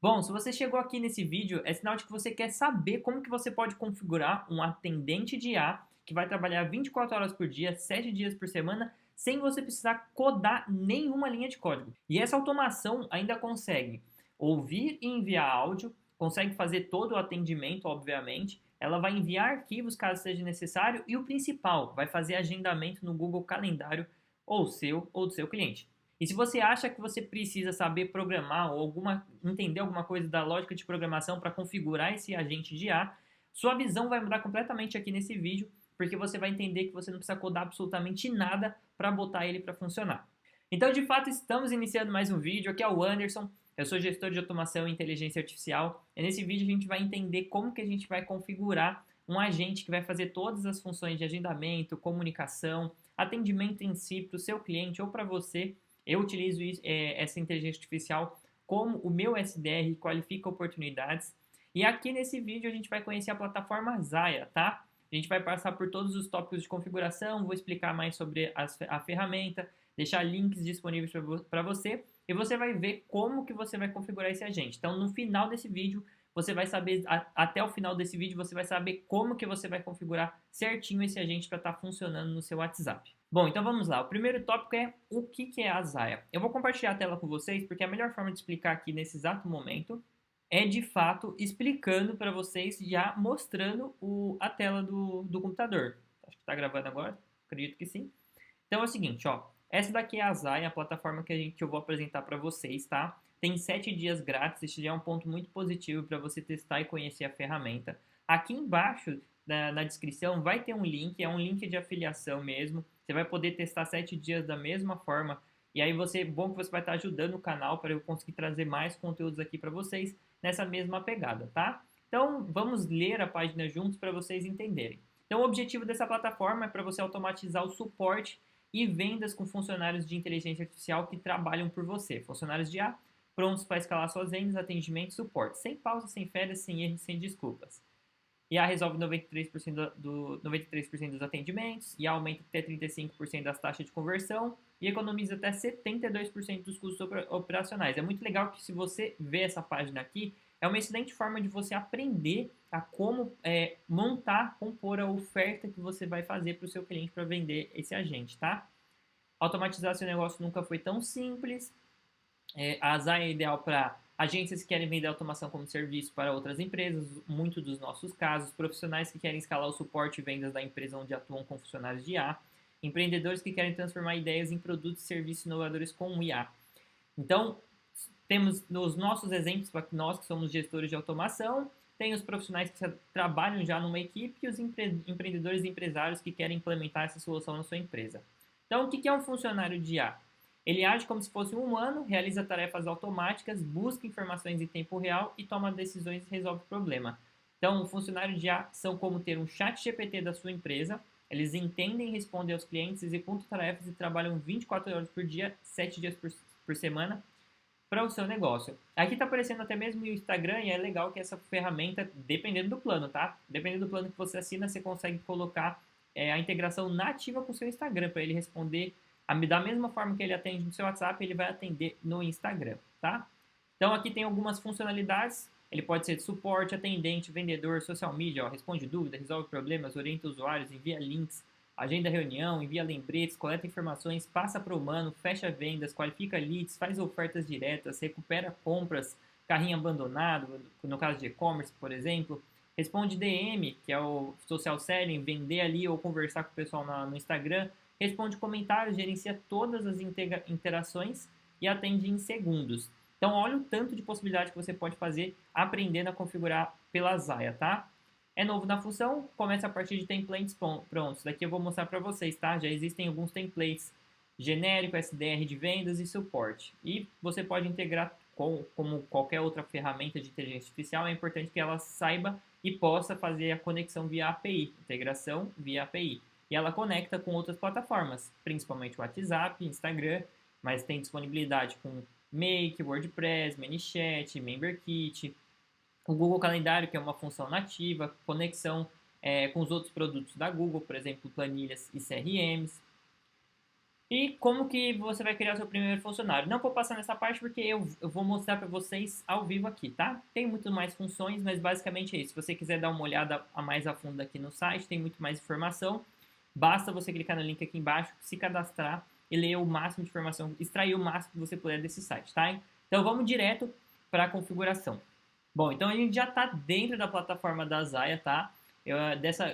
Bom, se você chegou aqui nesse vídeo, é sinal de que você quer saber como que você pode configurar um atendente de IA que vai trabalhar 24 horas por dia, 7 dias por semana, sem você precisar codar nenhuma linha de código. E essa automação ainda consegue ouvir e enviar áudio, consegue fazer todo o atendimento, obviamente, ela vai enviar arquivos caso seja necessário e o principal, vai fazer agendamento no Google Calendário ou seu ou do seu cliente. E se você acha que você precisa saber programar ou entender alguma coisa da lógica de programação para configurar esse agente de IA, sua visão vai mudar completamente aqui nesse vídeo, porque você vai entender que você não precisa codar absolutamente nada para botar ele para funcionar. Então, de fato, estamos iniciando mais um vídeo. Aqui é o Anderson, eu sou gestor de automação e inteligência artificial. E nesse vídeo a gente vai entender como que a gente vai configurar um agente que vai fazer todas as funções de agendamento, comunicação, atendimento em si para o seu cliente ou para você. Eu utilizo essa inteligência artificial como o meu SDR, qualifica oportunidades. E aqui nesse vídeo a gente vai conhecer a plataforma Zaya, tá? A gente vai passar por todos os tópicos de configuração, vou explicar mais sobre a ferramenta, deixar links disponíveis para você e você vai ver como que você vai configurar esse agente. Então, no final desse vídeo, você vai saber, até o final desse vídeo, você vai saber como que você vai configurar certinho esse agente para estar funcionando no seu WhatsApp. Bom, então vamos lá. O primeiro tópico é o que é a Zaya. Eu vou compartilhar a tela com vocês, porque a melhor forma de explicar aqui nesse exato momento é, de fato, explicando para vocês, já mostrando a tela do computador. Acho que está gravando agora, acredito que sim. Então é o seguinte, ó. Essa daqui é a Zaya, a plataforma que eu vou apresentar para vocês, tá? Tem 7 dias grátis, esse já é um ponto muito positivo para você testar e conhecer a ferramenta. Aqui embaixo, na descrição, vai ter um link, é um link de afiliação mesmo. Você vai poder testar 7 dias da mesma forma. E aí bom que você vai estar ajudando o canal para eu conseguir trazer mais conteúdos aqui para vocês nessa mesma pegada, tá? Então, vamos ler a página juntos para vocês entenderem. Então, o objetivo dessa plataforma é para você automatizar o suporte e vendas com funcionários de inteligência artificial que trabalham por você. Funcionários de IA prontos para escalar suas vendas, atendimento e suporte. Sem pausa, sem férias, sem erros, sem desculpas. IA resolve 93% dos atendimentos, IA aumenta até 35% das taxas de conversão e economiza até 72% dos custos operacionais. É muito legal que, se você vê essa página aqui, é uma excelente forma de você aprender a como montar, compor a oferta que você vai fazer para o seu cliente para vender esse agente, tá? Automatizar seu negócio nunca foi tão simples. A Zaya é ideal para agências que querem vender automação como serviço para outras empresas, muito dos nossos casos, profissionais que querem escalar o suporte e vendas da empresa onde atuam com funcionários de IA, empreendedores que querem transformar ideias em produtos e serviços inovadores com IA. Então, temos nos nossos exemplos, para nós que somos gestores de automação, tem os profissionais que trabalham já numa equipe e os empreendedores e empresários que querem implementar essa solução na sua empresa. Então, o que é um funcionário de IA? Ele age como se fosse um humano, realiza tarefas automáticas, busca informações em tempo real e toma decisões e resolve o problema. Então, o funcionário de IA são como ter um chat GPT da sua empresa. Eles entendem e respondem aos clientes, executam tarefas e trabalham 24 horas por dia, 7 dias por semana para o seu negócio. Aqui está aparecendo até mesmo o Instagram e é legal que essa ferramenta, dependendo do plano, tá? Dependendo do plano que você assina, você consegue colocar a integração nativa com o seu Instagram para ele responder da mesma forma que ele atende no seu WhatsApp, ele vai atender no Instagram, tá? Então aqui tem algumas funcionalidades. Ele pode ser de suporte, atendente, vendedor, social media, ó, responde dúvidas, resolve problemas, orienta usuários, envia links, agenda reunião, envia lembretes, coleta informações, passa para o humano, fecha vendas, qualifica leads, faz ofertas diretas, recupera compras, carrinho abandonado, no caso de e-commerce, por exemplo, responde DM, que é o social selling, vender ali ou conversar com o pessoal no Instagram, responde comentários, gerencia todas as interações e atende em segundos. Então, olha o tanto de possibilidade que você pode fazer aprendendo a configurar pela Zaya, tá? É novo na função, começa a partir de templates prontos. Daqui eu vou mostrar para vocês, tá? Já existem alguns templates genérico, SDR de vendas e suporte. E você pode integrar como qualquer outra ferramenta de inteligência artificial, é importante que ela saiba e possa fazer a conexão via API, integração via API. E ela conecta com outras plataformas, principalmente o WhatsApp, Instagram, mas tem disponibilidade com Make, WordPress, ManyChat, MemberKit, o Google Calendário, que é uma função nativa, conexão com os outros produtos da Google, por exemplo, planilhas e CRMs. E como que você vai criar seu primeiro funcionário? Não vou passar nessa parte porque eu vou mostrar para vocês ao vivo aqui, tá? Tem muito mais funções, mas basicamente é isso. Se você quiser dar uma olhada a mais a fundo aqui no site, tem muito mais informação. Basta você clicar no link aqui embaixo, se cadastrar e ler o máximo de informação, extrair o máximo que você puder desse site, tá? Então vamos direto para a configuração. Bom, então a gente já está dentro da plataforma da Zaya, tá?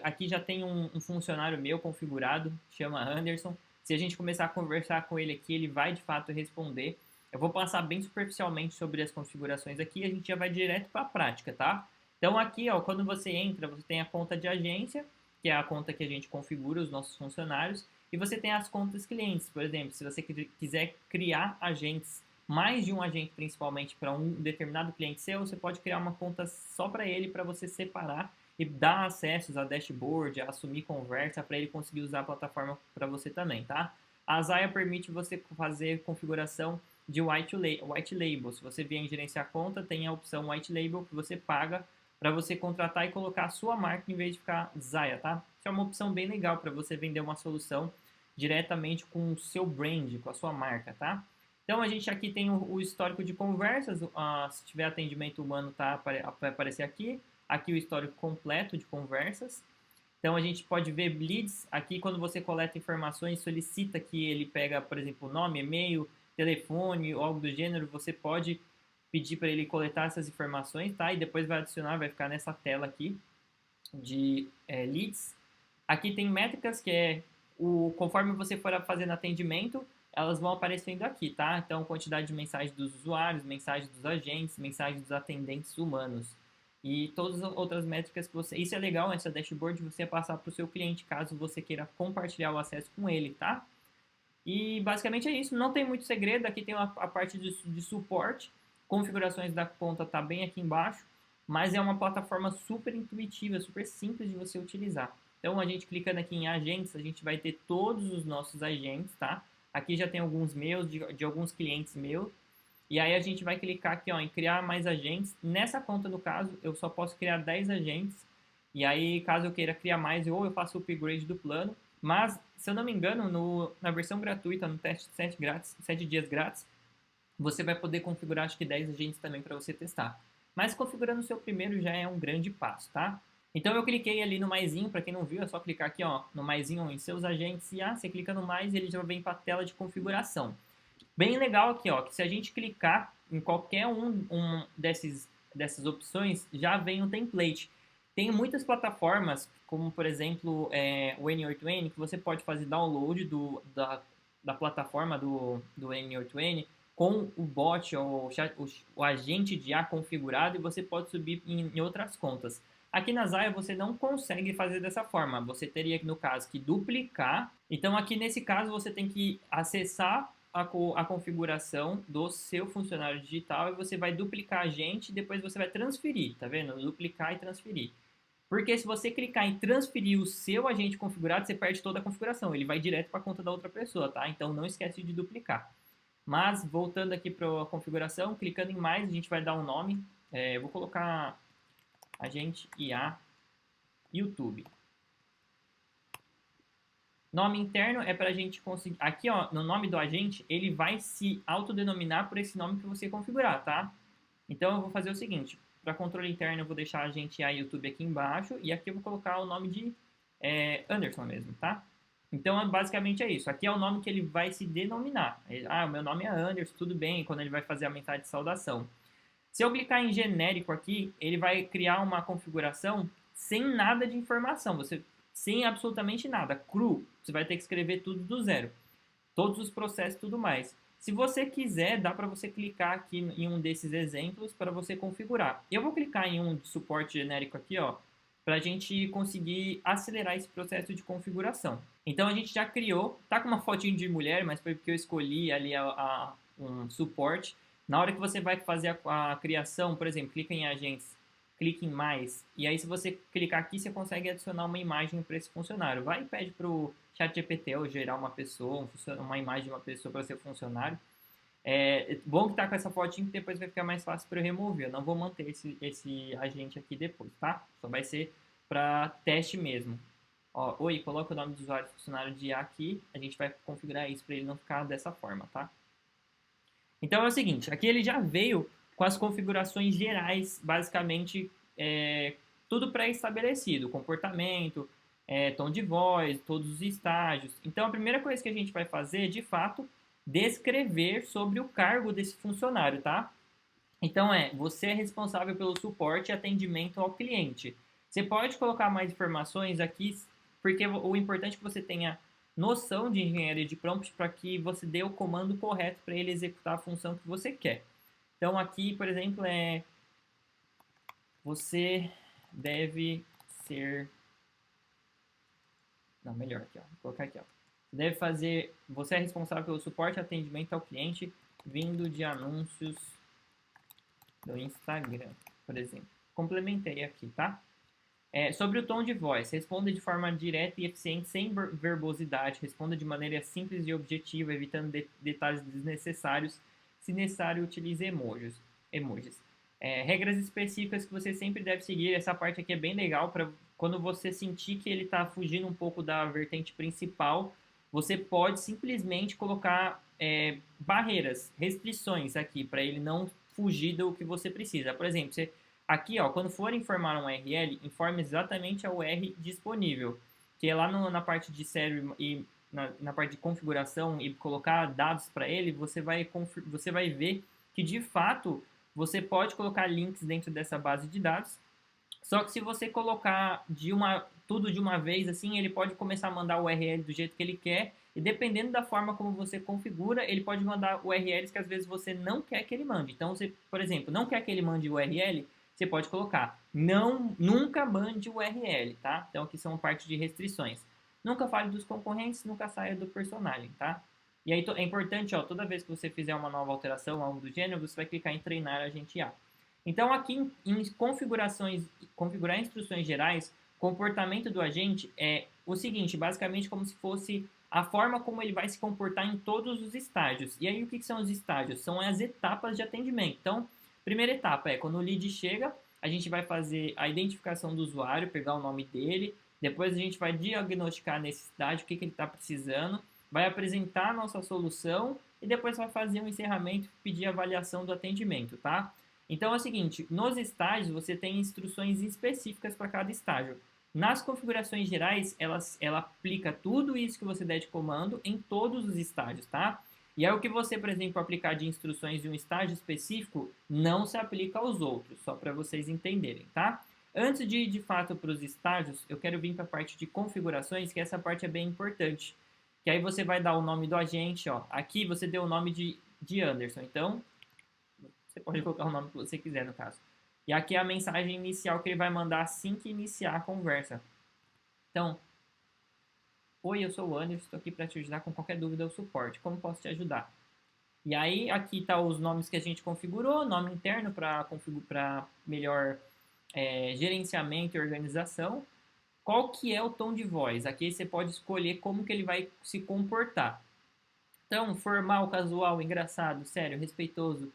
Aqui já tem um funcionário meu configurado, chama Anderson. Se a gente começar a conversar com ele aqui, ele vai de fato responder. Eu vou passar bem superficialmente sobre as configurações aqui e a gente já vai direto para a prática, tá? Então aqui, ó, quando você entra, você tem a conta de agência, que é a conta que a gente configura os nossos funcionários, e você tem as contas clientes, por exemplo, se você quiser criar agentes, mais de um agente principalmente para um determinado cliente seu, você pode criar uma conta só para ele, para você separar e dar acessos a dashboard, a assumir conversa para ele conseguir usar a plataforma para você também, tá? A Zaya permite você fazer configuração de white label. Se você vier em gerenciar conta, tem a opção white label que você paga para você contratar e colocar a sua marca em vez de ficar Zaya, tá? Isso é uma opção bem legal para você vender uma solução diretamente com o seu brand, com a sua marca, tá? Então a gente aqui tem o histórico de conversas, se tiver atendimento humano tá, vai aparecer aqui. Aqui o histórico completo de conversas. Então a gente pode ver leads. Aqui quando você coleta informações, solicita que ele pega, por exemplo, nome, e-mail, telefone ou algo do gênero, você pode pedir para ele coletar essas informações, tá? E depois vai adicionar, vai ficar nessa tela aqui de leads. Aqui tem métricas, que é conforme você for fazendo atendimento, elas vão aparecendo aqui, tá? Então, quantidade de mensagens dos usuários, mensagens dos agentes, mensagens dos atendentes humanos e todas as outras métricas que você... Isso é legal, essa dashboard, você passar para o seu cliente, caso você queira compartilhar o acesso com ele, tá? E basicamente é isso, não tem muito segredo, aqui tem a parte de suporte, configurações da conta tá bem aqui embaixo, mas é uma plataforma super intuitiva, super simples de você utilizar. Então a gente clicando aqui em agentes, a gente vai ter todos os nossos agentes, tá? Aqui já tem alguns meus, de alguns clientes meus, e aí a gente vai clicar aqui ó, em criar mais agentes. Nessa conta, no caso, eu só posso criar 10 agentes, e aí caso eu queira criar mais, ou eu faço o upgrade do plano, mas, se eu não me engano, na versão gratuita, no teste de 7 dias grátis, você vai poder configurar acho que 10 agentes também para você testar. Mas configurando o seu primeiro já é um grande passo, tá? Então eu cliquei ali no maisinho, para quem não viu, é só clicar aqui ó, no maisinho em seus agentes e você clica no mais e ele já vem para a tela de configuração. Bem legal aqui ó, que se a gente clicar em qualquer dessas opções, já vem um template. Tem muitas plataformas, como por exemplo o N8N, que você pode fazer download da plataforma do N8N com o bot ou o agente de IA configurado e você pode subir em outras contas. Aqui na Zaya você não consegue fazer dessa forma, você teria no caso que duplicar. Então aqui nesse caso você tem que acessar a configuração do seu funcionário digital e você vai duplicar a agente e depois você vai transferir, tá vendo? Duplicar e transferir. Porque se você clicar em transferir o seu agente configurado, você perde toda a configuração. Ele vai direto para a conta da outra pessoa, tá? Então não esquece de duplicar. Mas voltando aqui para a configuração, clicando em mais, a gente vai dar um nome. Eu vou colocar agente IA YouTube. Nome interno é para a gente conseguir... Aqui, ó, no nome do agente, ele vai se autodenominar por esse nome que você configurar, tá? Então, eu vou fazer o seguinte. Para controle interno, eu vou deixar agente IA YouTube aqui embaixo. E aqui eu vou colocar o nome de Anderson mesmo, tá? Então, basicamente é isso. Aqui é o nome que ele vai se denominar. O meu nome é Anderson, tudo bem, quando ele vai fazer a mensagem de saudação. Se eu clicar em genérico aqui, ele vai criar uma configuração sem nada de informação, sem absolutamente nada, cru. Você vai ter que escrever tudo do zero. Todos os processos e tudo mais. Se você quiser, dá para você clicar aqui em um desses exemplos para você configurar. Eu vou clicar em um de suporte genérico aqui, ó, para a gente conseguir acelerar esse processo de configuração. Então a gente já criou, tá com uma fotinho de mulher, mas foi porque eu escolhi ali um suporte. Na hora que você vai fazer a criação, por exemplo, clica em agentes, clique em mais, e aí se você clicar aqui, você consegue adicionar uma imagem para esse funcionário. Vai e pede para o ChatGPT ou gerar uma pessoa, uma imagem de uma pessoa para ser funcionário. Bom que tá com essa fotinho, que depois vai ficar mais fácil para eu remover. Eu não vou manter esse agente aqui depois, tá? Só vai ser para teste mesmo. Ó, oi, coloca o nome do usuário do funcionário de IA aqui. A gente vai configurar isso para ele não ficar dessa forma, tá? Então é o seguinte, aqui ele já veio com as configurações gerais, basicamente tudo pré-estabelecido, comportamento, tom de voz, todos os estágios. Então a primeira coisa que a gente vai fazer é, de fato, descrever sobre o cargo desse funcionário, tá? Então você é responsável pelo suporte e atendimento ao cliente. Você pode colocar mais informações aqui, porque o importante é que você tenha noção de engenharia de prompt para que você dê o comando correto para ele executar a função que você quer. Então aqui, por exemplo, você deve ser... Não, melhor aqui, ó. Vou colocar aqui, ó. Você deve fazer... Você é responsável pelo suporte e atendimento ao cliente vindo de anúncios do Instagram, por exemplo. Complementei aqui, tá? Sobre o tom de voz, responda de forma direta e eficiente, sem verbosidade, responda de maneira simples e objetiva, evitando detalhes desnecessários. Se necessário, utilize emojis. Regras específicas que você sempre deve seguir. Essa parte aqui é bem legal para quando você sentir que ele está fugindo um pouco da vertente principal, você pode simplesmente colocar barreiras, restrições aqui, para ele não fugir do que você precisa. Por exemplo, aqui, ó, quando for informar um URL, informe exatamente a URL disponível, que é lá na parte de série e na parte de configuração e colocar dados para ele, você vai ver que, de fato, você pode colocar links dentro dessa base de dados, só que se você colocar tudo de uma vez, assim, ele pode começar a mandar o URL do jeito que ele quer, e dependendo da forma como você configura, ele pode mandar URLs que às vezes você não quer que ele mande. Então, você, por exemplo, não quer que ele mande o URL, você pode colocar nunca mande o URL, tá? Então aqui são parte de restrições. Nunca fale dos concorrentes, nunca saia do personagem, tá? E aí é importante, ó, toda vez que você fizer uma nova alteração, algo do gênero, você vai clicar em treinar agente IA. Então aqui em configurar instruções gerais, comportamento do agente é o seguinte, basicamente como se fosse a forma como ele vai se comportar em todos os estágios. E aí o que são os estágios? São as etapas de atendimento. Então, primeira etapa é quando o lead chega, a gente vai fazer a identificação do usuário, pegar o nome dele, depois a gente vai diagnosticar a necessidade, o que ele está precisando, vai apresentar a nossa solução e depois vai fazer um encerramento e pedir a avaliação do atendimento, tá? Então é o seguinte, nos estágios você tem instruções específicas para cada estágio. Nas configurações gerais, ela aplica tudo isso que você der de comando em todos os estágios, tá? E aí o que você, por exemplo, aplicar de instruções de um estágio específico não se aplica aos outros, só para vocês entenderem, tá? Antes de ir de fato para os estágios, eu quero vir para a parte de configurações, que essa parte é bem importante. Que aí você vai dar o nome do agente, ó. Aqui você deu o nome de Anderson, então você pode colocar o nome que você quiser no caso. E aqui é a mensagem inicial que ele vai mandar assim que iniciar a conversa. Então, oi, eu sou o Anderson, estou aqui para te ajudar com qualquer dúvida ou suporte. Como posso te ajudar? E aí, aqui está os nomes que a gente configurou, nome interno para melhor gerenciamento e organização. Qual que é o tom de voz? Aqui você pode escolher como que ele vai se comportar. Então, formal, casual, engraçado, sério, respeitoso,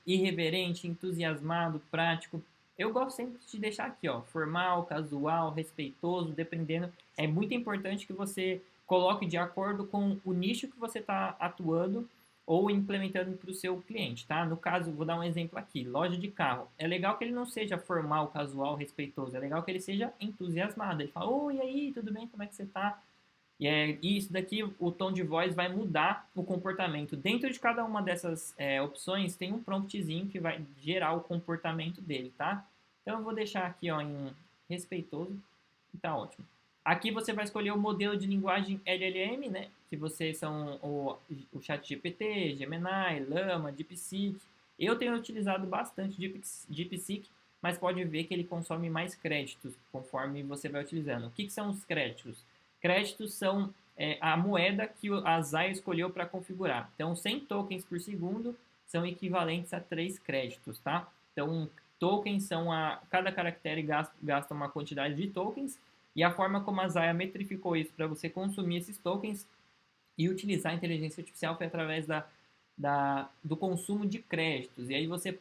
irreverente, entusiasmado, prático. Eu gosto sempre de deixar aqui, ó, formal, casual, respeitoso, dependendo. É muito importante que você coloque de acordo com o nicho que você está atuando ou implementando para o seu cliente, tá? No caso, vou dar um exemplo aqui, loja de carro. É legal que ele não seja formal, casual, respeitoso. É legal que ele seja entusiasmado. Ele fala, oi, e aí, tudo bem? Como é que você tá? E isso daqui, o tom de voz vai mudar o comportamento. Dentro de cada uma dessas opções, tem um promptzinho que vai gerar o comportamento dele, tá? Então, eu vou deixar aqui ó, em respeitoso e tá ótimo. Aqui você vai escolher o modelo de linguagem LLM, né? Que vocês são o ChatGPT, Gemini, Llama, DeepSeek. Eu tenho utilizado bastante DeepSeek, mas pode ver que ele consome mais créditos conforme você vai utilizando. O que são os créditos? Créditos são a moeda que a Zaya escolheu para configurar. Então, 100 tokens por segundo são equivalentes a 3 créditos, tá? Então, tokens são cada caractere gasta uma quantidade de tokens e a forma como a Zaya metrificou isso para você consumir esses tokens e utilizar a inteligência artificial foi através do consumo de créditos. E aí você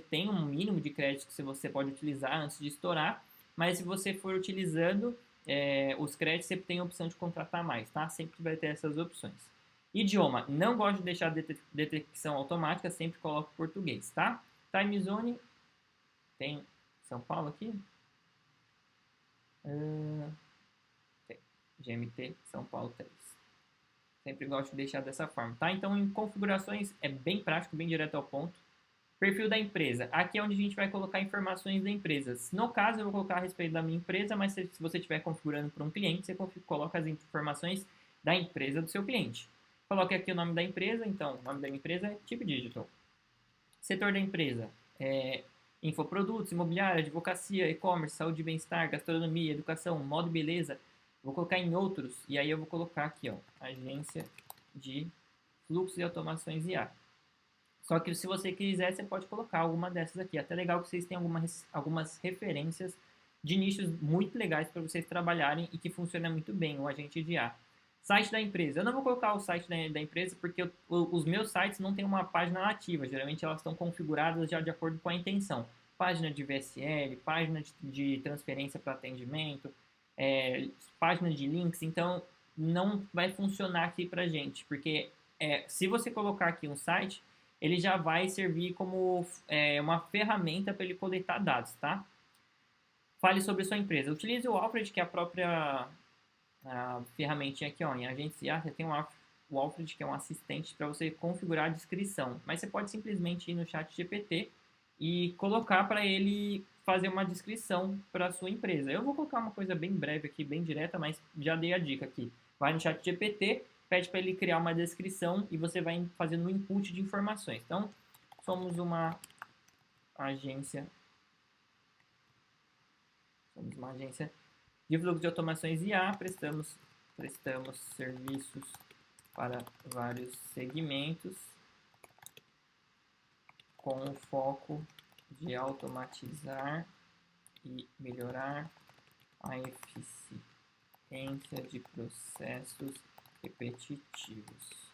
tem um mínimo de créditos que você pode utilizar antes de estourar, mas se você for utilizando, os créditos sempre tem a opção de contratar mais, tá? Sempre vai ter essas opções. Idioma, não gosto de deixar detecção automática, sempre coloco português, tá? Time Zone, tem São Paulo aqui? Tem. GMT São Paulo 3. Sempre gosto de deixar dessa forma, tá? Então, em configurações, é bem prático, bem direto ao ponto. Perfil da empresa. Aqui é onde a gente vai colocar informações da empresa. No caso, eu vou colocar a respeito da minha empresa, mas se você estiver configurando para um cliente, você coloca as informações da empresa do seu cliente. Coloque aqui o nome da empresa, então, o nome da minha empresa é Chip Digital. Setor da empresa é infoprodutos, imobiliária, advocacia, e-commerce, saúde e bem-estar, gastronomia, educação, moda e beleza. Vou colocar em outros, e aí eu vou colocar aqui, ó, agência de fluxos e automações IA. Só que se você quiser, você pode colocar alguma dessas aqui. Até legal que vocês tenham algumas referências de nichos muito legais para vocês trabalharem e que funciona muito bem, o agente de IA. Site da empresa. Eu não vou colocar o site da empresa porque os meus sites não têm uma página nativa. Geralmente elas estão configuradas já de acordo com a intenção. Página de VSL, página de transferência para atendimento, página de links. Então, não vai funcionar aqui para gente. Porque se você colocar aqui um site, ele já vai servir como uma ferramenta para ele coletar dados, tá? Fale sobre sua empresa. Utilize o Alfred, que é a própria ferramentinha aqui, ó, em agentes IA, você tem o Alfred, que é um assistente para você configurar a descrição. Mas você pode simplesmente ir no chat GPT e colocar para ele fazer uma descrição para a sua empresa. Eu vou colocar uma coisa bem breve aqui, bem direta, mas já dei a dica aqui. Vai no chat GPT, pede para ele criar uma descrição e você vai fazendo um input de informações. Então, somos uma agência de fluxo de automações IA, prestamos serviços para vários segmentos com o foco de automatizar e melhorar a eficiência de processos repetitivos.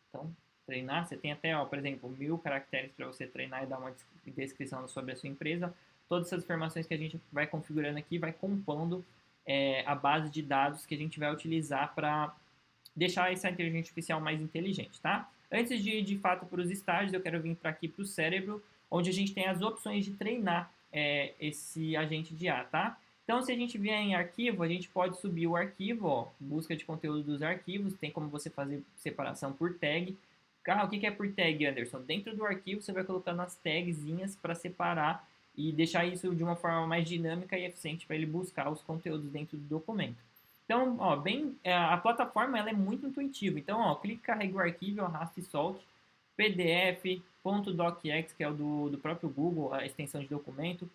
Então, treinar, você tem até, ó, por exemplo, 1000 caracteres para você treinar e dar uma descrição sobre a sua empresa. Todas essas informações que a gente vai configurando aqui vai compondo a base de dados que a gente vai utilizar para deixar essa inteligência artificial mais inteligente, tá? Antes de ir de fato para os estágios, eu quero vir para aqui para o cérebro, onde a gente tem as opções de treinar esse agente de IA, tá? Então, se a gente vier em arquivo, a gente pode subir o arquivo, ó, busca de conteúdo dos arquivos, tem como você fazer separação por tag. O que é por tag, Anderson? Dentro do arquivo, você vai colocando as tagzinhas para separar e deixar isso de uma forma mais dinâmica e eficiente para ele buscar os conteúdos dentro do documento. Então, ó, a plataforma ela é muito intuitiva. Então, ó, clique, carregue o arquivo, arrasta e solte. PDF, .docx, que é o do próprio Google, a extensão de documento,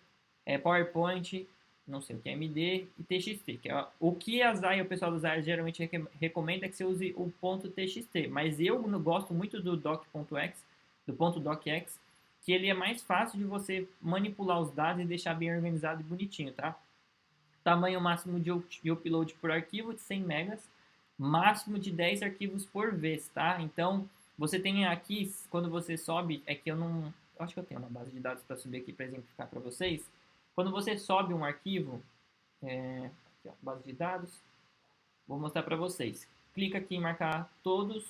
PowerPoint, não sei o que é MD, e TXT, que é o que a Zaya, o pessoal da Zaya geralmente recomenda é que você use o .txt, mas eu gosto muito do doc.x, do .docx, que ele é mais fácil de você manipular os dados e deixar bem organizado e bonitinho, tá? Tamanho máximo de upload por arquivo de 100 megas, máximo de 10 arquivos por vez, tá? Então, você tem aqui, quando você sobe, eu acho que eu tenho uma base de dados para subir aqui para exemplificar para vocês. Quando você sobe um arquivo, aqui, ó, base de dados, vou mostrar para vocês. Clica aqui em marcar todos,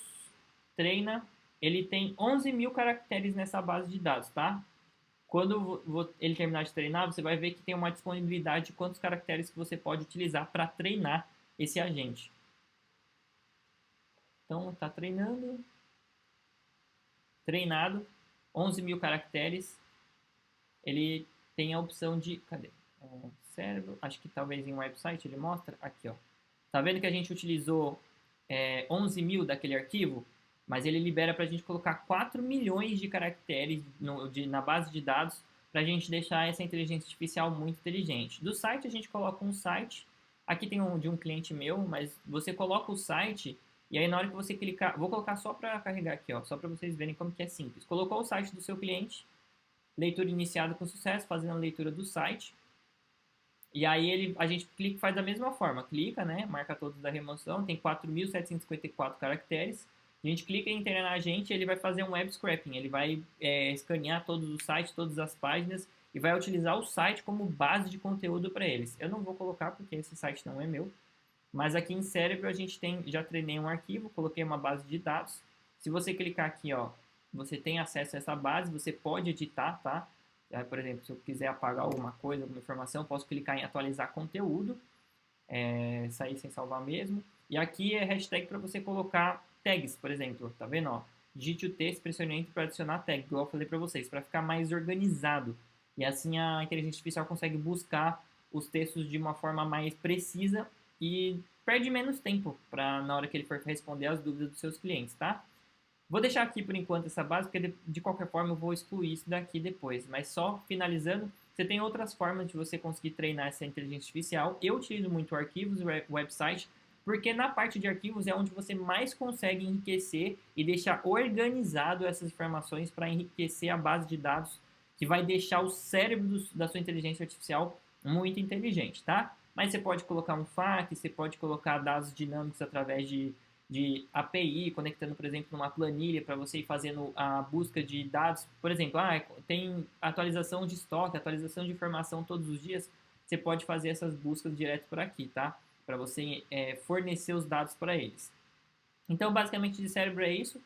treina, ele tem 11.000 caracteres nessa base de dados, tá? Quando ele terminar de treinar, você vai ver que tem uma disponibilidade de quantos caracteres que você pode utilizar para treinar esse agente. Então, está treinando. Treinado, 11.000 caracteres. Ele tem a opção de... Cadê? Cérebro. Acho que talvez em um website ele mostra. Aqui, ó. Tá vendo que a gente utilizou 11.000 daquele arquivo? Mas ele libera para a gente colocar 4 milhões de caracteres na base de dados para a gente deixar essa inteligência artificial muito inteligente. Do site a gente coloca um site, aqui tem de um cliente meu, mas você coloca o site e aí na hora que você clicar, vou colocar só para carregar aqui, ó, só para vocês verem como que é simples. Colocou o site do seu cliente, leitura iniciada com sucesso, fazendo a leitura do site. E aí a gente clica e faz da mesma forma, clica, né, marca todos da remoção, tem 4.754 caracteres. A gente clica em treinar a gente, ele vai fazer um web scraping, ele vai escanear todos os sites, todas as páginas e vai utilizar o site como base de conteúdo para eles. Eu não vou colocar porque esse site não é meu, mas aqui em Cérebro a gente tem, já treinei um arquivo, coloquei uma base de dados. Se você clicar aqui, ó, você tem acesso a essa base, você pode editar, tá? Por exemplo, se eu quiser apagar alguma coisa, alguma informação, posso clicar em atualizar conteúdo, sair sem salvar mesmo. E aqui é hashtag para você colocar tags, por exemplo, tá vendo? Ó, digite o texto, pressione Enter para adicionar tag, igual eu falei para vocês, para ficar mais organizado. E assim a inteligência artificial consegue buscar os textos de uma forma mais precisa e perde menos tempo para na hora que ele for responder as dúvidas dos seus clientes, tá? Vou deixar aqui por enquanto essa base, porque de qualquer forma eu vou excluir isso daqui depois. Mas só finalizando, você tem outras formas de você conseguir treinar essa inteligência artificial. Eu utilizo muito arquivos, website, porque na parte de arquivos é onde você mais consegue enriquecer e deixar organizado essas informações para enriquecer a base de dados, que vai deixar o cérebro da sua inteligência artificial muito inteligente, tá? Mas você pode colocar um FAQ, você pode colocar dados dinâmicos através de API, conectando, por exemplo, numa planilha para você ir fazendo a busca de dados. Por exemplo, tem atualização de estoque, atualização de informação todos os dias. Você pode fazer essas buscas direto por aqui, tá? Para você fornecer os dados para eles. Então, basicamente, de cérebro é isso.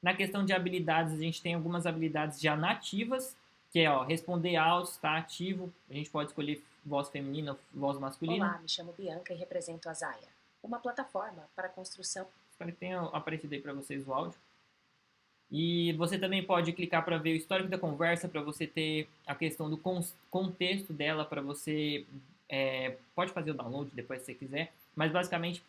Na questão de habilidades, a gente tem algumas habilidades já nativas, que é responder áudios, está ativo. A gente pode escolher voz feminina, voz masculina. Olá, me chamo Bianca e represento a Zaya, uma plataforma para a construção. Espero que tenha aparecido aí para vocês o áudio. E você também pode clicar para ver o histórico da conversa, para você ter a questão do contexto dela, para você... pode fazer o download depois se você quiser, mas basicamente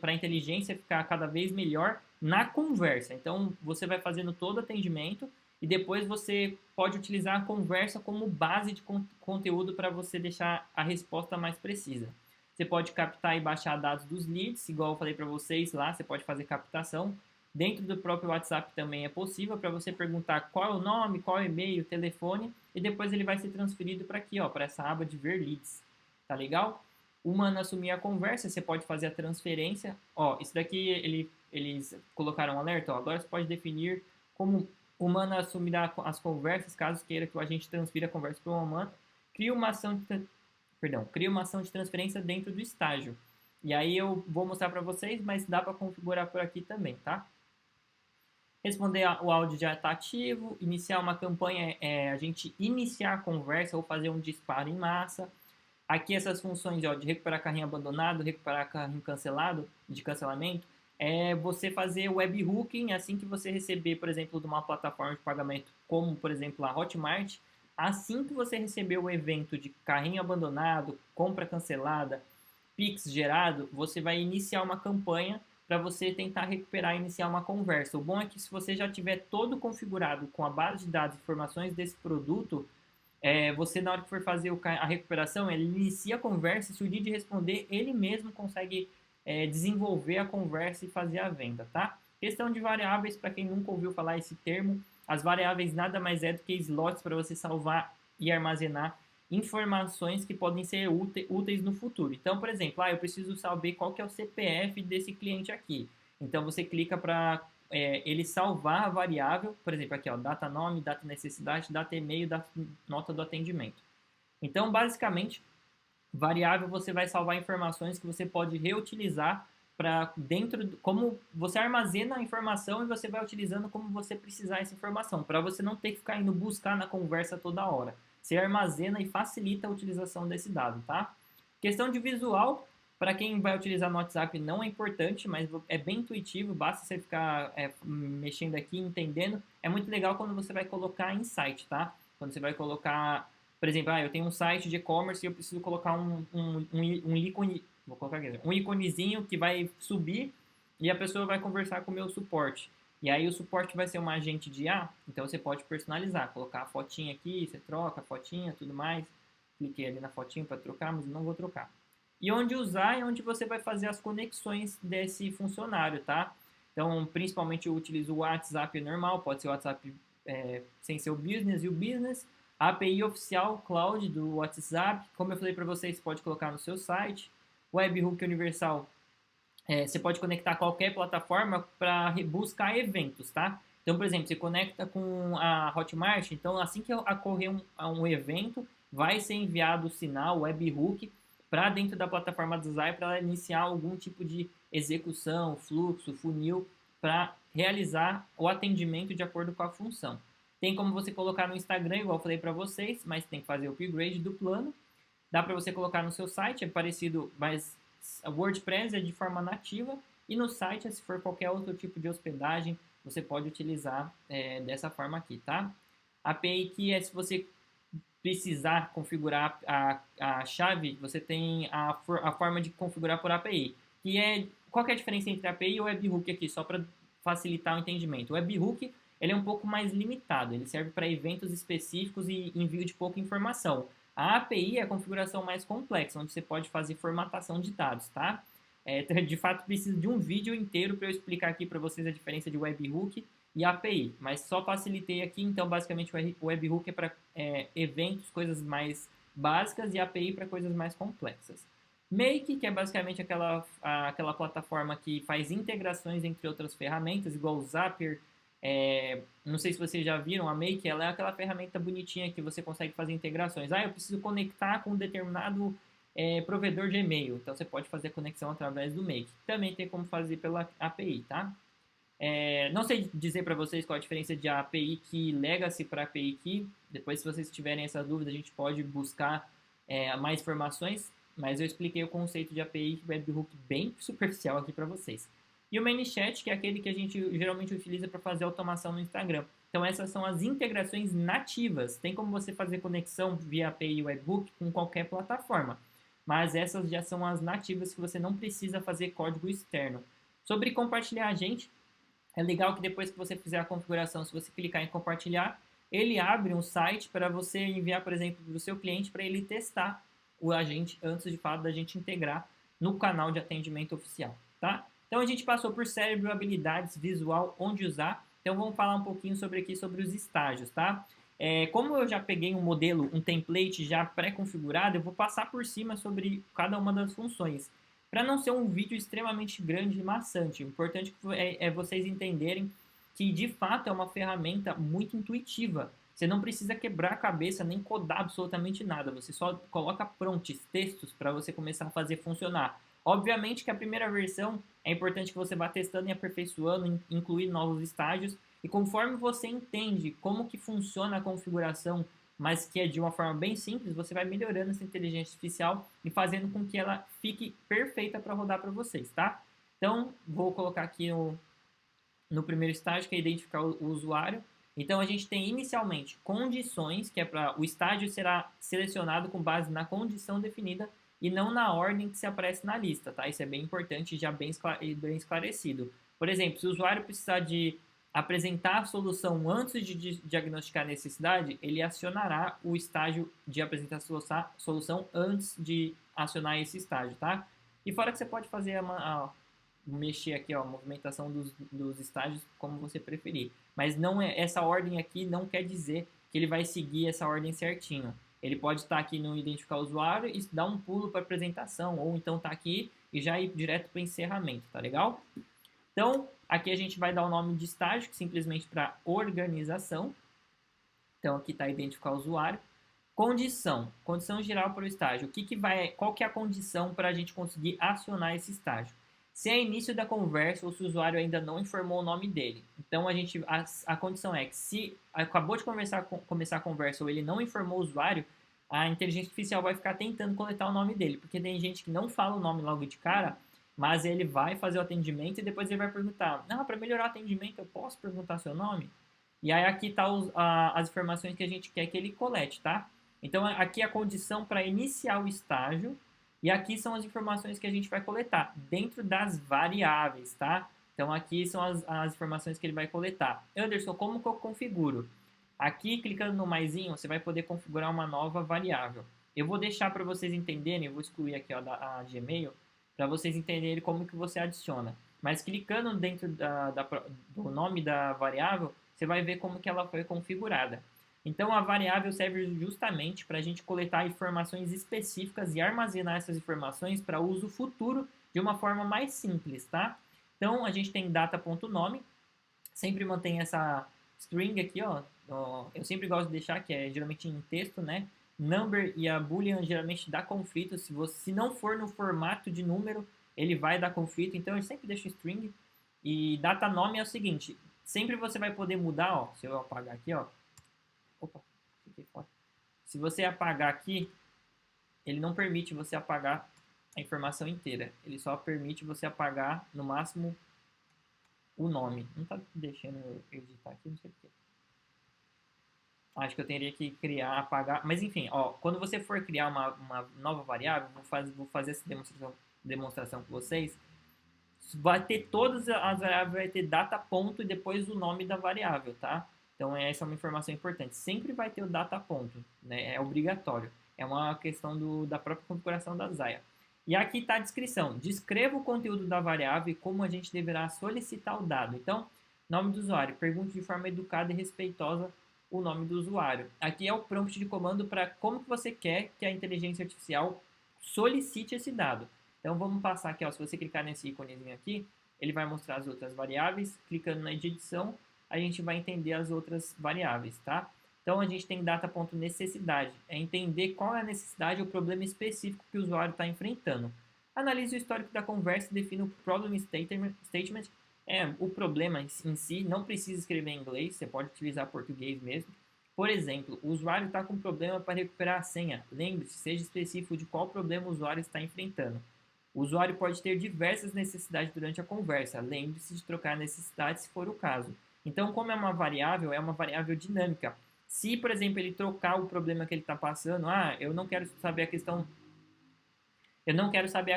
para a inteligência ficar cada vez melhor na conversa. Então, você vai fazendo todo o atendimento e depois você pode utilizar a conversa como base de conteúdo para você deixar a resposta mais precisa. Você pode captar e baixar dados dos leads, igual eu falei para vocês lá, você pode fazer captação. Dentro do próprio WhatsApp também é possível para você perguntar qual é o nome, qual é o e-mail, telefone, e depois ele vai ser transferido para aqui, ó, para essa aba de ver leads. Tá legal? Humano assumir a conversa, você pode fazer a transferência. Ó, isso daqui eles colocaram um alerta, ó, agora você pode definir como humano assumir as conversas, caso queira que o agente transfira a conversa para um humano. Cria uma ação de transferência dentro do estágio. E aí eu vou mostrar para vocês, mas dá para configurar por aqui também, tá? Responder o áudio já está ativo. Iniciar uma campanha a gente iniciar a conversa ou fazer um disparo em massa. Aqui essas funções de recuperar carrinho abandonado, recuperar carrinho cancelado, de cancelamento, é você fazer webhooking assim que você receber, por exemplo, de uma plataforma de pagamento, como, por exemplo, a Hotmart. Assim que você receber o evento de carrinho abandonado, compra cancelada, Pix gerado, você vai iniciar uma campanha para você tentar recuperar e iniciar uma conversa. O bom é que se você já tiver todo configurado com a base de dados e informações desse produto, você na hora que for fazer a recuperação, ele inicia a conversa, se o lead responder, ele mesmo consegue desenvolver a conversa e fazer a venda, tá? Questão de variáveis, para quem nunca ouviu falar esse termo, as variáveis nada mais é do que slots para você salvar e armazenar informações que podem ser úteis no futuro. Então, por exemplo, eu preciso saber qual que é o CPF desse cliente aqui. Então, você clica para ele salvar a variável, por exemplo, aqui, ó, data nome, data necessidade, data e-mail, data nota do atendimento. Então, basicamente, variável você vai salvar informações que você pode reutilizar para dentro, como você armazena a informação e você vai utilizando como você precisar essa informação, para você não ter que ficar indo buscar na conversa toda hora. Você armazena e facilita a utilização desse dado, tá? Questão de visual, para quem vai utilizar no WhatsApp não é importante, mas é bem intuitivo, basta você ficar mexendo aqui, entendendo. É muito legal quando você vai colocar insight, tá? Quando você vai colocar, por exemplo, eu tenho um site de e-commerce e eu preciso colocar um ícone, vou colocar aqui, um íconezinho que vai subir e a pessoa vai conversar com o meu suporte. E aí o suporte vai ser uma agente de IA, então você pode personalizar, colocar a fotinha aqui, você troca a fotinha, tudo mais. Cliquei ali na fotinha para trocar, mas não vou trocar. E onde usar é onde você vai fazer as conexões desse funcionário, tá? Então, principalmente eu utilizo o WhatsApp normal, pode ser o WhatsApp sem ser o Business e o Business. A API oficial Cloud do WhatsApp, como eu falei para vocês, pode colocar no seu site. Webhook Universal você pode conectar qualquer plataforma para buscar eventos, tá? Então, por exemplo, você conecta com a Hotmart, então assim que ocorrer um evento, vai ser enviado o sinal, o webhook, para dentro da plataforma do Zai para iniciar algum tipo de execução, fluxo, funil, para realizar o atendimento de acordo com a função. Tem como você colocar no Instagram, igual eu falei para vocês, mas tem que fazer o upgrade do plano. Dá para você colocar no seu site, é parecido, mas a WordPress é de forma nativa e no site, se for qualquer outro tipo de hospedagem, você pode utilizar dessa forma aqui, tá? A API que é se você precisar configurar a chave, você tem a forma de configurar por API. Que é, qual que é a diferença entre API e o webhook aqui, só para facilitar o entendimento. O webhook ele é um pouco mais limitado, ele serve para eventos específicos e envio de pouca informação. A API é a configuração mais complexa, onde você pode fazer formatação de dados, tá? De fato, preciso de um vídeo inteiro para eu explicar aqui para vocês a diferença de webhook e API, mas só facilitei aqui, então basicamente o webhook é para eventos, coisas mais básicas, e API para coisas mais complexas. Make, que é basicamente aquela plataforma que faz integrações entre outras ferramentas, igual o Zapier. Não sei se vocês já viram, a Make ela é aquela ferramenta bonitinha que você consegue fazer integrações. Eu preciso conectar com um determinado provedor de e-mail. Então você pode fazer a conexão através do Make. Também tem como fazer pela API, tá? Não sei dizer para vocês qual a diferença de API Key e Legacy para API Key. Depois, se vocês tiverem essa dúvida, a gente pode buscar mais informações. Mas eu expliquei o conceito de API webhook bem superficial aqui para vocês. E o ManyChat, que é aquele que a gente geralmente utiliza para fazer automação no Instagram. Então, essas são as integrações nativas. Tem como você fazer conexão via API webhook com qualquer plataforma. Mas essas já são as nativas que você não precisa fazer código externo. Sobre compartilhar agente, é legal que depois que você fizer a configuração, se você clicar em compartilhar, ele abre um site para você enviar, por exemplo, para o seu cliente para ele testar o agente antes de fato da gente integrar no canal de atendimento oficial, tá? Então a gente passou por cérebro, habilidades, visual, onde usar. Então vamos falar um pouquinho sobre os estágios, tá? Como eu já peguei um modelo, um template já pré-configurado, eu vou passar por cima sobre cada uma das funções. Para não ser um vídeo extremamente grande e maçante, o importante é vocês entenderem que de fato é uma ferramenta muito intuitiva. Você não precisa quebrar a cabeça nem codar absolutamente nada. Você só coloca prompts, textos para você começar a fazer funcionar. Obviamente que a primeira versão é importante que você vá testando e aperfeiçoando, incluir novos estágios. E conforme você entende como que funciona a configuração, mas que é de uma forma bem simples, você vai melhorando essa inteligência artificial e fazendo com que ela fique perfeita para rodar para vocês, tá? Então, vou colocar aqui no primeiro estágio, que é identificar o usuário. Então, a gente tem inicialmente condições, que é para o estágio será selecionado com base na condição definida e não na ordem que se aparece na lista, tá? Isso é bem importante e já bem esclarecido. Por exemplo, se o usuário precisar de apresentar a solução antes de diagnosticar a necessidade, ele acionará o estágio de apresentar a solução antes de acionar esse estágio, tá? E fora que você pode fazer mexer aqui, ó, a movimentação dos estágios como você preferir. Mas não essa ordem aqui não quer dizer que ele vai seguir essa ordem certinho. Ele pode estar aqui no identificar o usuário e dar um pulo para apresentação, ou então tá aqui e já ir direto para o encerramento, tá legal? Então, aqui a gente vai dar o nome de estágio, que simplesmente para organização. Então, aqui está identificar o usuário. Condição geral para o estágio. Qual que é a condição para a gente conseguir acionar esse estágio? Se é início da conversa ou se o usuário ainda não informou o nome dele. Então, a condição é que se acabou de começar a conversa ou ele não informou o usuário, a inteligência artificial vai ficar tentando coletar o nome dele. Porque tem gente que não fala o nome logo de cara, mas ele vai fazer o atendimento e depois ele vai perguntar, para melhorar o atendimento eu posso perguntar seu nome? E aí aqui tá as informações que a gente quer que ele colete, tá? Então aqui é a condição para iniciar o estágio e aqui são as informações que a gente vai coletar dentro das variáveis, tá? Então aqui são as informações que ele vai coletar. Anderson, como que eu configuro? Aqui, clicando no maisinho, você vai poder configurar uma nova variável. Eu vou deixar para vocês entenderem, eu vou excluir aqui ó, a Gmail, para vocês entenderem como que você adiciona. Mas clicando dentro do nome da variável, você vai ver como que ela foi configurada. Então, a variável serve justamente para a gente coletar informações específicas e armazenar essas informações para uso futuro de uma forma mais simples, tá? Então, a gente tem data.nome, sempre mantém essa string aqui, ó. Eu sempre gosto de deixar, que é geralmente em texto, né? Number e a boolean geralmente dá conflito. Se não for no formato de número, ele vai dar conflito. Então, eu sempre deixo string. E data nome é o seguinte, sempre você vai poder mudar, ó. Se eu apagar aqui, ó. Opa, fiquei fora. Se você apagar aqui, ele não permite você apagar a informação inteira. Ele só permite você apagar, no máximo, o nome. Não tá deixando eu editar aqui, não sei porquê. Acho que eu teria que criar, apagar. Mas enfim, ó, quando você for criar uma nova variável, vou fazer essa demonstração com vocês. Vai ter todas as variáveis, vai ter data ponto e depois o nome da variável, tá? Então essa é uma informação importante. Sempre vai ter o data ponto, né? É obrigatório. É uma questão da própria configuração da Zaia. E aqui está a descrição. Descreva o conteúdo da variável e como a gente deverá solicitar o dado. Então, nome do usuário. Pergunte de forma educada e respeitosa o nome do usuário. Aqui é o prompt de comando para como que você quer que a inteligência artificial solicite esse dado. Então, vamos passar aqui, ó, se você clicar nesse íconezinho aqui, ele vai mostrar as outras variáveis. Clicando na edição, a gente vai entender as outras variáveis, tá? Então, a gente tem data.necessidade, é entender qual é a necessidade ou problema específico que o usuário está enfrentando. Analise o histórico da conversa e defina o problem statement. O problema em si, não precisa escrever em inglês, você pode utilizar português mesmo. Por exemplo, o usuário está com problema para recuperar a senha. Lembre-se, seja específico de qual problema o usuário está enfrentando. O usuário pode ter diversas necessidades durante a conversa. Lembre-se de trocar necessidades se for o caso. Então, como é uma variável dinâmica. Se, por exemplo, ele trocar o problema que ele está passando, eu não quero saber a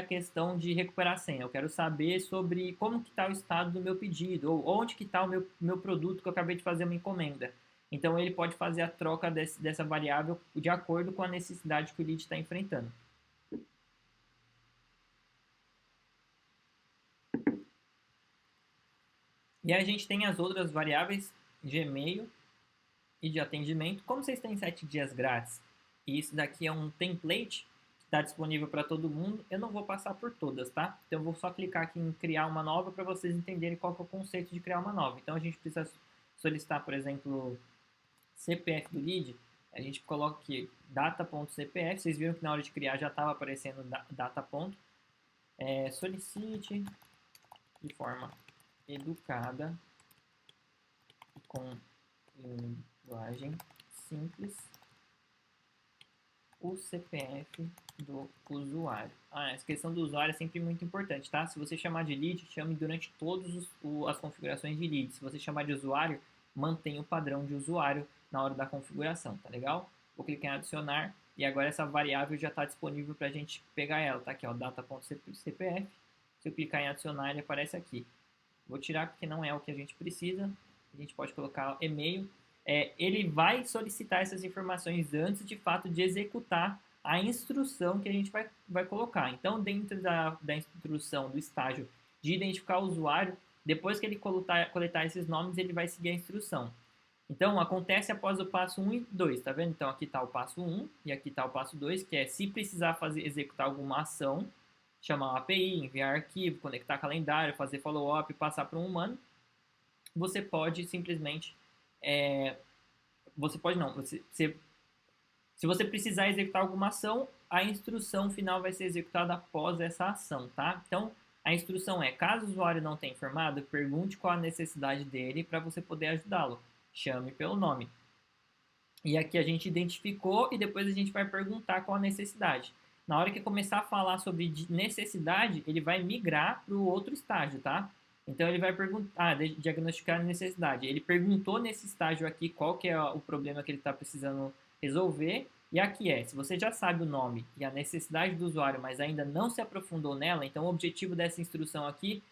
questão de recuperar a senha, eu quero saber sobre como que está o estado do meu pedido, ou onde que está o meu produto que eu acabei de fazer uma encomenda. Então, ele pode fazer a troca dessa variável de acordo com a necessidade que o lead está enfrentando. E aí a gente tem as outras variáveis de e-mail e de atendimento. Como vocês têm 7 dias grátis e isso daqui é um template que está disponível para todo mundo, eu não vou passar por todas, tá? Então eu vou só clicar aqui em criar uma nova para vocês entenderem qual que é o conceito de criar uma nova. Então a gente precisa solicitar, por exemplo, CPF do lead. A gente coloca aqui data.cpf. Vocês viram que na hora de criar já estava aparecendo data. Solicite de forma educada e com linguagem simples o CPF do usuário. Essa questão do usuário é sempre muito importante, tá? Se você chamar de lead, chame durante todas as configurações de lead. Se você chamar de usuário, mantenha o padrão de usuário na hora da configuração, tá legal? Vou clicar em adicionar e agora essa variável já está disponível para a gente pegar ela, tá aqui, ó, data.cpf. Se eu clicar em adicionar, ele aparece aqui. Vou tirar porque não é o que a gente precisa. A gente pode colocar e-mail. Ele vai solicitar essas informações antes, de fato, de executar a instrução que a gente vai colocar. Então, dentro da instrução do estágio de identificar o usuário, depois que ele coletar esses nomes, ele vai seguir a instrução. Então, acontece após o passo 1 e 2, tá vendo? Então, aqui está o passo 1 e aqui está o passo 2, que é se precisar executar alguma ação, chamar uma API, enviar arquivo, conectar calendário, fazer follow-up, passar para um humano, você pode simplesmente... se você precisar executar alguma ação, a instrução final vai ser executada após essa ação, tá? Então, a instrução é, caso o usuário não tenha informado, pergunte qual a necessidade dele para você poder ajudá-lo. Chame pelo nome. E aqui a gente identificou e depois a gente vai perguntar qual a necessidade. Na hora que começar a falar sobre necessidade, ele vai migrar para o outro estágio, tá? Então ele vai perguntar, diagnosticar a necessidade. Ele perguntou nesse estágio aqui qual que é o problema que ele está precisando resolver. E aqui se você já sabe o nome e a necessidade do usuário, mas ainda não se aprofundou nela, então o objetivo dessa instrução aqui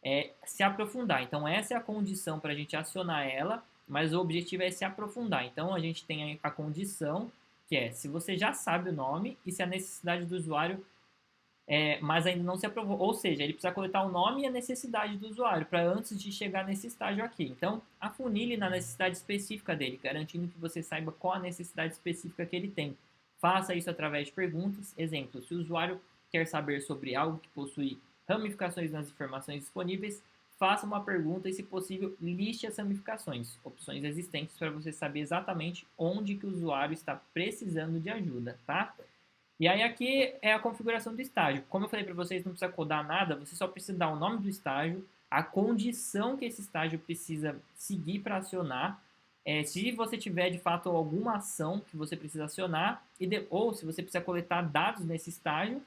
é se aprofundar. Então essa é a condição para a gente acionar ela, mas o objetivo é se aprofundar. Então a gente tem a condição que é se você já sabe o nome e se a necessidade do usuário mas ainda não se aprovou. Ou seja, ele precisa coletar o nome e a necessidade do usuário para antes de chegar nesse estágio aqui. Então, afunile na necessidade específica dele, garantindo que você saiba qual a necessidade específica que ele tem. Faça isso através de perguntas. Exemplo, se o usuário quer saber sobre algo que possui ramificações nas informações disponíveis, faça uma pergunta e, se possível, liste as ramificações, opções existentes para você saber exatamente onde que o usuário está precisando de ajuda, tá? E aí aqui é a configuração do estágio. Como eu falei para vocês, não precisa codar nada, você só precisa dar o nome do estágio, a condição que esse estágio precisa seguir para acionar, se você tiver de fato alguma ação que você precisa acionar, ou se você precisa coletar dados nesse estágio,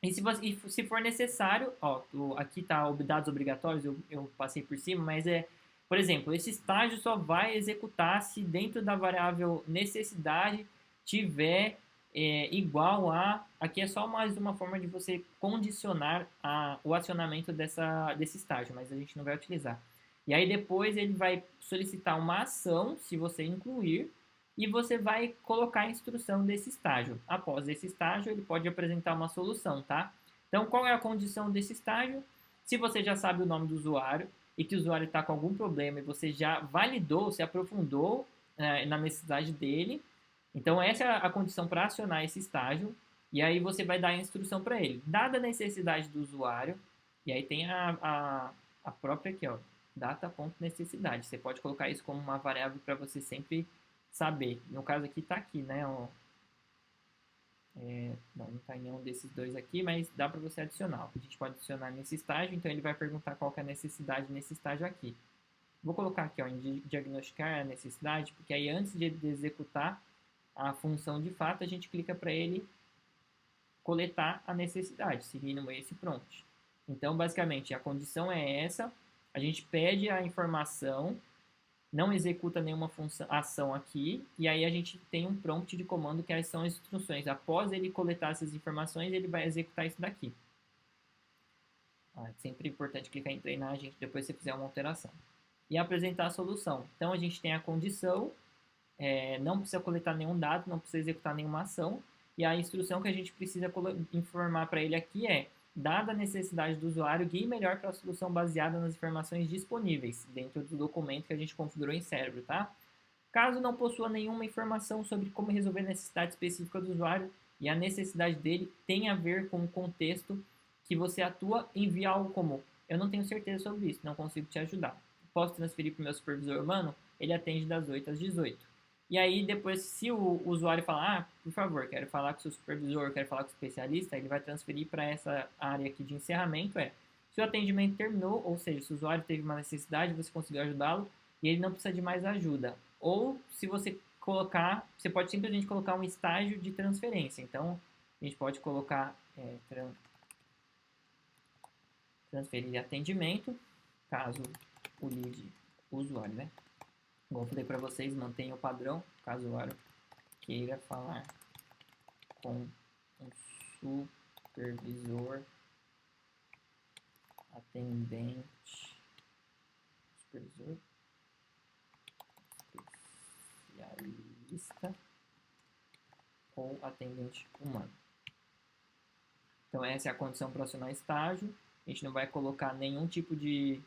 e se for necessário, ó, aqui está dados obrigatórios, eu passei por cima, mas por exemplo, esse estágio só vai executar se dentro da variável necessidade tiver igual a... Aqui é só mais uma forma de você condicionar o acionamento desse estágio, mas a gente não vai utilizar. E aí depois ele vai solicitar uma ação, se você incluir, e você vai colocar a instrução desse estágio. Após esse estágio, ele pode apresentar uma solução, tá? Então, qual é a condição desse estágio? Se você já sabe o nome do usuário e que o usuário está com algum problema e você já validou, se aprofundou na necessidade dele, então essa é a condição para acionar esse estágio, e aí você vai dar a instrução para ele. Dada a necessidade do usuário, e aí tem a própria aqui, ó, data.necessidade. Você pode colocar isso como uma variável para você sempre saber. No caso aqui está aqui, né? Ó, não está em nenhum desses dois aqui, mas dá para você adicionar. A gente pode adicionar nesse estágio, então ele vai perguntar qual que é a necessidade nesse estágio aqui. Vou colocar aqui, ó, em diagnosticar a necessidade, porque aí antes de executar a função de fato, a gente clica para ele coletar a necessidade, seguindo esse prompt. Então, basicamente, a condição é essa, a gente pede a informação, não executa nenhuma ação aqui, e aí a gente tem um prompt de comando que são as instruções. Após ele coletar essas informações, ele vai executar isso daqui. É sempre importante clicar em treinar, gente, depois você fizer uma alteração. E apresentar a solução. Então, a gente tem a condição, não precisa coletar nenhum dado, não precisa executar nenhuma ação, e a instrução que a gente precisa informar para ele aqui é: dada a necessidade do usuário, guie melhor para a solução baseada nas informações disponíveis dentro do documento que a gente configurou em Cérebro, tá? Caso não possua nenhuma informação sobre como resolver a necessidade específica do usuário e a necessidade dele tem a ver com o contexto que você atua, envie algo como: eu não tenho certeza sobre isso, não consigo te ajudar. Posso transferir para o meu supervisor humano? Ele atende das 8 às 18. E aí, depois, se o usuário falar: por favor, quero falar com o seu supervisor, quero falar com o especialista, ele vai transferir para essa área aqui de encerramento, se o atendimento terminou, ou seja, se o usuário teve uma necessidade, você conseguiu ajudá-lo e ele não precisa de mais ajuda. Ou, se você colocar, você pode simplesmente colocar um estágio de transferência. Então, a gente pode colocar transferir atendimento, caso o lead, o usuário, né? Como eu falei para vocês, mantenha o padrão, caso o usuário queira falar com um supervisor, atendente, supervisor, especialista ou atendente humano. Então essa é a condição para acionar estágio. A gente não vai colocar nenhum tipo de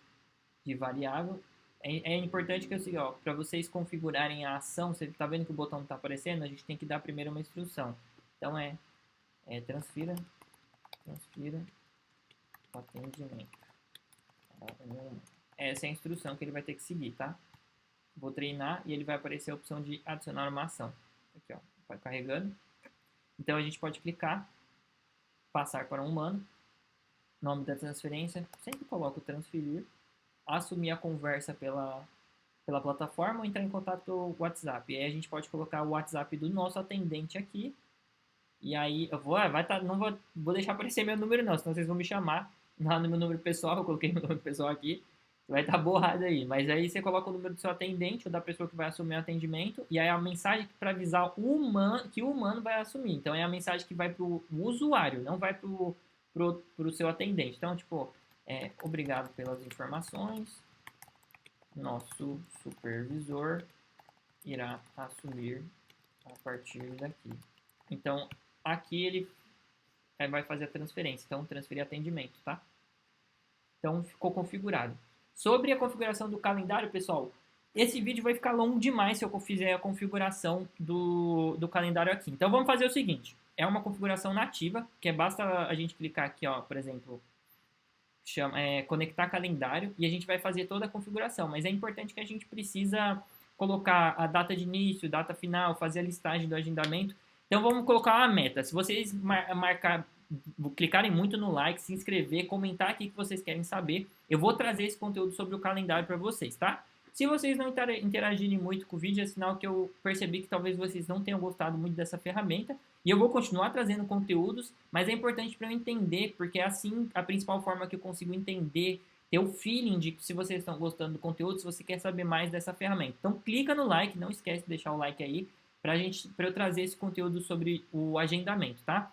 variável. É importante que eu siga, para vocês configurarem a ação, você está vendo que o botão está aparecendo, a gente tem que dar primeiro uma instrução. Então transfira o atendimento. Essa é a instrução que ele vai ter que seguir, tá? Vou treinar e ele vai aparecer a opção de adicionar uma ação. Aqui, ó, vai carregando. Então a gente pode clicar, passar para um humano, nome da transferência, sempre coloco transferir, assumir a conversa pela plataforma ou entrar em contato pelo WhatsApp. E aí a gente pode colocar o WhatsApp do nosso atendente aqui. E aí eu não vou deixar aparecer meu número não, senão vocês vão me chamar lá no meu número pessoal. Eu coloquei meu número pessoal aqui, vai estar borrado aí. Mas aí você coloca o número do seu atendente ou da pessoa que vai assumir o atendimento. E aí a mensagem para avisar que o humano vai assumir. Então é a mensagem que vai para o usuário, não vai para o seu atendente. Então, tipo, obrigado pelas informações. Nosso supervisor irá assumir a partir daqui. Então, aqui ele vai fazer a transferência. Então, transferir atendimento, tá? Então, ficou configurado. Sobre a configuração do calendário, pessoal, esse vídeo vai ficar longo demais se eu fizer a configuração do calendário aqui. Então, vamos fazer o seguinte. É uma configuração nativa, que basta a gente clicar aqui, ó, por exemplo, conectar calendário e a gente vai fazer toda a configuração. Mas é importante que a gente precisa colocar a data de início, data final, fazer a listagem do agendamento. Então vamos colocar uma meta. Se vocês clicarem muito no like, se inscrever, comentar aqui que vocês querem saber, eu vou trazer esse conteúdo sobre o calendário para vocês, tá? Se vocês não interagirem muito com o vídeo, é sinal que eu percebi que talvez vocês não tenham gostado muito dessa ferramenta. E eu vou continuar trazendo conteúdos, mas é importante para eu entender, porque é assim a principal forma que eu consigo entender, ter o feeling de se vocês estão gostando do conteúdo, se você quer saber mais dessa ferramenta. Então clica no like, não esquece de deixar o like aí, para eu trazer esse conteúdo sobre o agendamento, tá?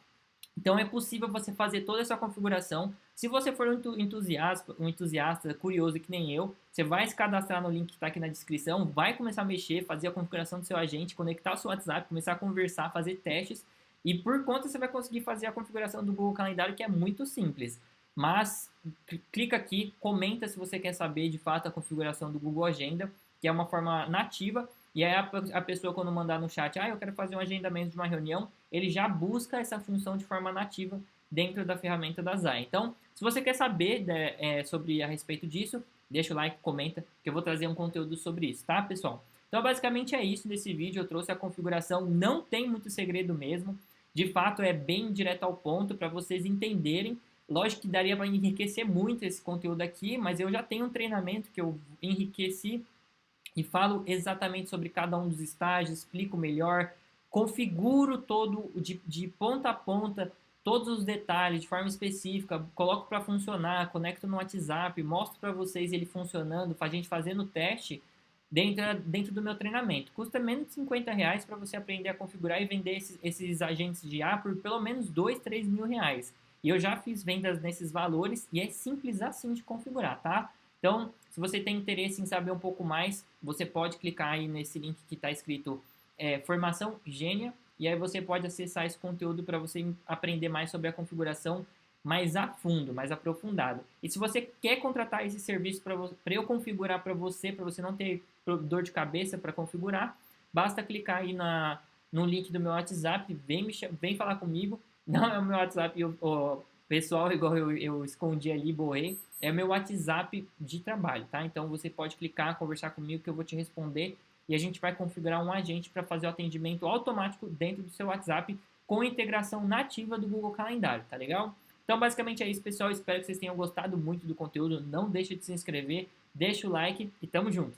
Então é possível você fazer toda essa configuração. Se você for um entusiasta curioso que nem eu, você vai se cadastrar no link que está aqui na descrição, vai começar a mexer, fazer a configuração do seu agente, conectar o seu WhatsApp, começar a conversar, fazer testes. E por conta você vai conseguir fazer a configuração do Google Calendário, que é muito simples. Mas clica aqui, comenta se você quer saber de fato a configuração do Google Agenda, que é uma forma nativa. E aí a pessoa, quando mandar no chat, eu quero fazer um agendamento de uma reunião, ele já busca essa função de forma nativa dentro da ferramenta da Zaia. Então, se você quer saber sobre a respeito disso, deixa o like, comenta, que eu vou trazer um conteúdo sobre isso, tá, pessoal? Então, basicamente é isso desse vídeo. Eu trouxe a configuração, não tem muito segredo mesmo. De fato, é bem direto ao ponto para vocês entenderem. Lógico que daria para enriquecer muito esse conteúdo aqui, mas eu já tenho um treinamento que eu enriqueci e falo exatamente sobre cada um dos estágios, explico melhor, configuro todo de ponta a ponta, todos os detalhes de forma específica, coloco para funcionar, conecto no WhatsApp, mostro para vocês ele funcionando, a gente fazendo o teste dentro do meu treinamento. Custa menos de R$50 para você aprender a configurar e vender esses agentes de IA por pelo menos R$2, R$3.000. E eu já fiz vendas nesses valores e é simples assim de configurar, tá? Então, se você tem interesse em saber um pouco mais, você pode clicar aí nesse link que está escrito Formação Gênia, e aí você pode acessar esse conteúdo para você aprender mais sobre a configuração mais a fundo, mais aprofundado. E se você quer contratar esse serviço para eu configurar para você não ter dor de cabeça para configurar, basta clicar aí no link do meu WhatsApp, vem falar comigo. Não é o meu WhatsApp pessoal, igual eu escondi ali, borrei. É meu WhatsApp de trabalho, tá? Então você pode clicar, conversar comigo que eu vou te responder e a gente vai configurar um agente para fazer o atendimento automático dentro do seu WhatsApp com integração nativa do Google Calendário, tá legal? Então basicamente é isso, pessoal. Espero que vocês tenham gostado muito do conteúdo. Não deixe de se inscrever, deixa o like e tamo junto!